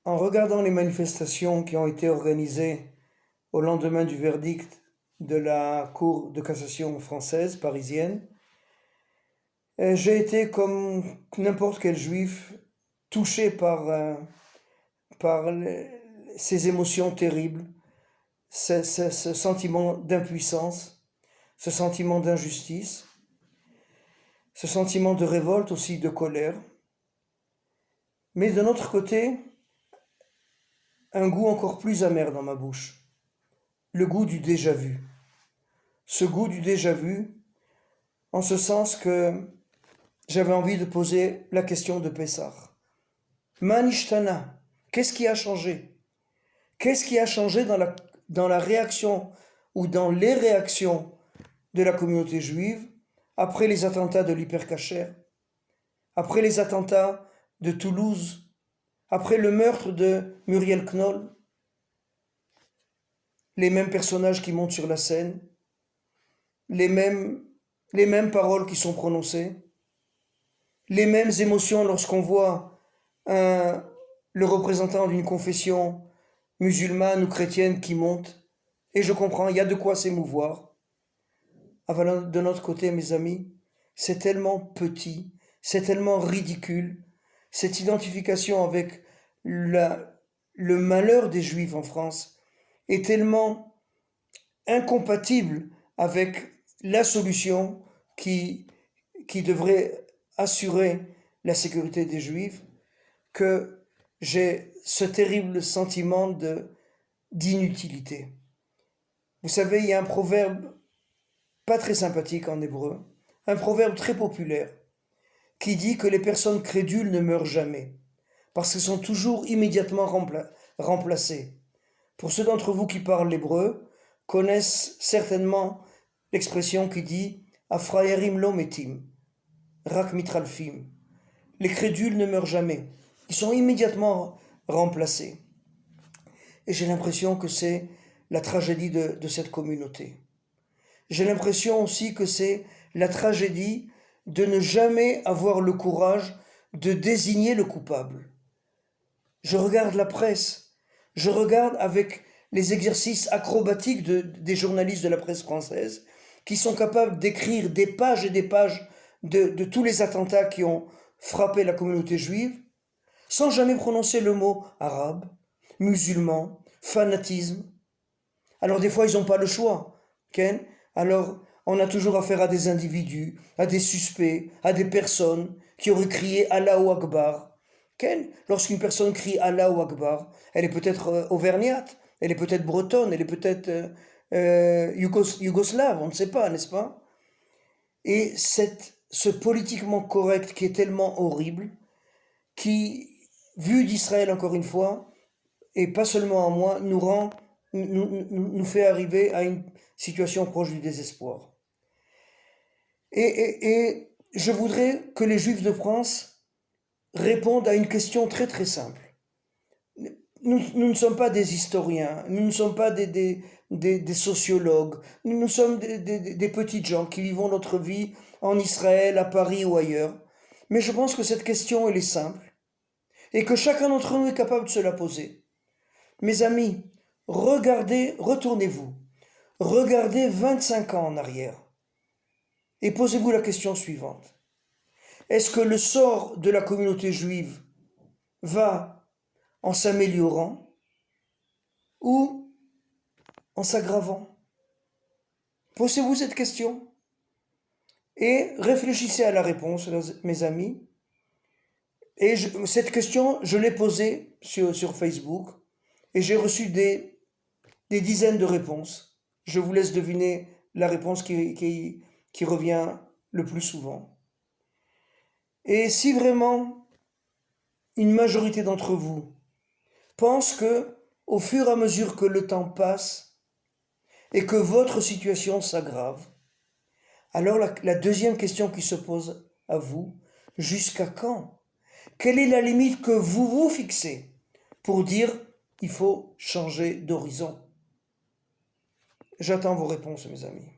En regardant les manifestations qui ont été organisées au lendemain du verdict de la Cour de cassation française, parisienne, j'ai été, comme n'importe quel juif, touché par ces émotions terribles, ce sentiment d'impuissance, ce sentiment d'injustice, ce sentiment de révolte aussi, de colère. Mais d'un autre côté, un goût encore plus amer dans ma bouche, le goût du déjà-vu. Ce goût du déjà-vu, en ce sens que j'avais envie de poser la question de Pessah. Manishtana, qu'est-ce qui a changé? Qu'est-ce qui a changé dans la réaction ou dans les réactions de la communauté juive après les attentats de l'Hypercacher, après les attentats de Toulouse, après le meurtre de Muriel Knoll? Les mêmes personnages qui montent sur la scène, les mêmes paroles qui sont prononcées, les mêmes émotions lorsqu'on voit le représentant d'une confession musulmane ou chrétienne qui monte. Et je comprends, il y a de quoi s'émouvoir. De notre côté, mes amis, c'est tellement petit, c'est tellement ridicule, cette identification avec le malheur des Juifs en France est tellement incompatible avec la solution qui devrait assurer la sécurité des Juifs, que j'ai ce terrible sentiment d'inutilité. Vous savez, il y a un proverbe pas très sympathique en hébreu, un proverbe très populaire, qui dit que les personnes crédules ne meurent jamais, parce qu'elles sont toujours immédiatement remplacées. Pour ceux d'entre vous qui parlent l'hébreu, connaissent certainement l'expression qui dit « Afrayerim lo metim » Rak mitralfim. Les crédules ne meurent jamais. Ils sont immédiatement remplacés. Et j'ai l'impression que c'est la tragédie de cette communauté. J'ai l'impression aussi que c'est la tragédie de ne jamais avoir le courage de désigner le coupable. Je regarde la presse, je regarde avec les exercices acrobatiques des journalistes de la presse française qui sont capables d'écrire des pages et des pages de tous les attentats qui ont frappé la communauté juive, sans jamais prononcer le mot arabe, musulman, fanatisme. Alors des fois, ils n'ont pas le choix. Ken. Alors, on a toujours affaire à des individus, à des suspects, à des personnes qui auraient crié Allahu Akbar. Ken. Lorsqu'une personne crie Allahu Akbar, elle est peut-être auvergnate, elle est peut-être bretonne, elle est peut-être yougoslave, on ne sait pas, n'est-ce pas? Et ce politiquement correct qui est tellement horrible, qui, vu d'Israël encore une fois, et pas seulement à moi, nous fait arriver à une situation proche du désespoir. Et je voudrais que les Juifs de France répondent à une question très très simple. Nous ne sommes pas des historiens, nous ne sommes pas des sociologues, nous sommes des petites gens qui vivons notre vie en Israël, à Paris ou ailleurs. Mais je pense que cette question, elle est simple et que chacun d'entre nous est capable de se la poser. Mes amis, regardez, retournez-vous, regardez 25 ans en arrière et posez-vous la question suivante. Est-ce que le sort de la communauté juive va en s'améliorant ou en s'aggravant? Posez-vous cette question et réfléchissez à la réponse, mes amis. Et cette question, je l'ai posée sur Facebook et j'ai reçu des dizaines de réponses. Je vous laisse deviner la réponse qui revient le plus souvent. Et si vraiment une majorité d'entre vous pense que, au fur et à mesure que le temps passe et que votre situation s'aggrave, alors la deuxième question qui se pose à vous, jusqu'à quand? Quelle est la limite que vous vous fixez pour dire il faut changer d'horizon? J'attends vos réponses, mes amis.